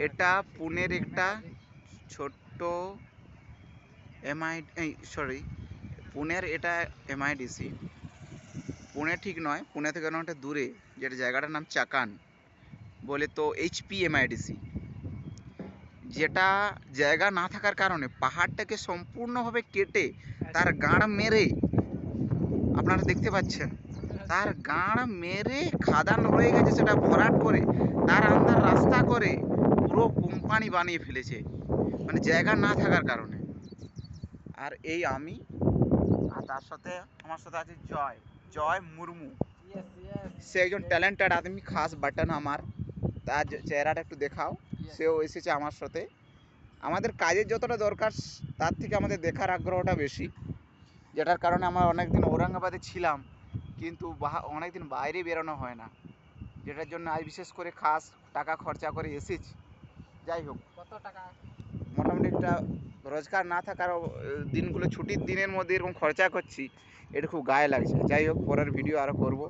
এটা পুনের একটা ছোট্ট পুনের এটা এমআইডিসি। পুনে ঠিক নয়, পুনে থেকে অনেকটা দূরে, যেটা জায়গাটার নাম চাকান বলে তো এইচপি এমআইডিসি। যেটা জায়গা না থাকার কারণে পাহাড়টাকে সম্পূর্ণভাবে কেটে তার গাঁড় মেরে, আপনারা দেখতে পাচ্ছেন, তার গাঁড় মেরে খাদান রয়ে গেছে সেটা ভরাট করে তার আন্দার রাস্তা করে পুরো কোম্পানি বানিয়ে ফেলেছে, মানে জায়গা না থাকার কারণে। আর এই আমি, আর তার সাথে আমার সাথে আছে জয় জয় মুর্মু। সে একজন ট্যালেন্টেড আদমি, খাস বাটন আমার। তার চেহারাটা একটু দেখাও। সেও এসেছে আমার সাথে। আমাদের কাজের যতটা দরকার তার থেকে আমাদের দেখার আগ্রহটা বেশি, যেটার কারণে আমরা অনেকদিন ঔরঙ্গাবাদে ছিলাম, কিন্তু অনেকদিন বাইরে বেরোনো হয় না, যেটার জন্য আজ বিশেষ করে খাস টাকা খরচা করে এসেছি। যাই হোক, কত টাকা? মোটামুটি একটা রোজগার না থাকার দিনগুলো, ছুটির দিনের মধ্যে এরকম খরচা করছি, এটা খুব গায়ে লাগছে। যাই হোক, পরের ভিডিও আরও করব।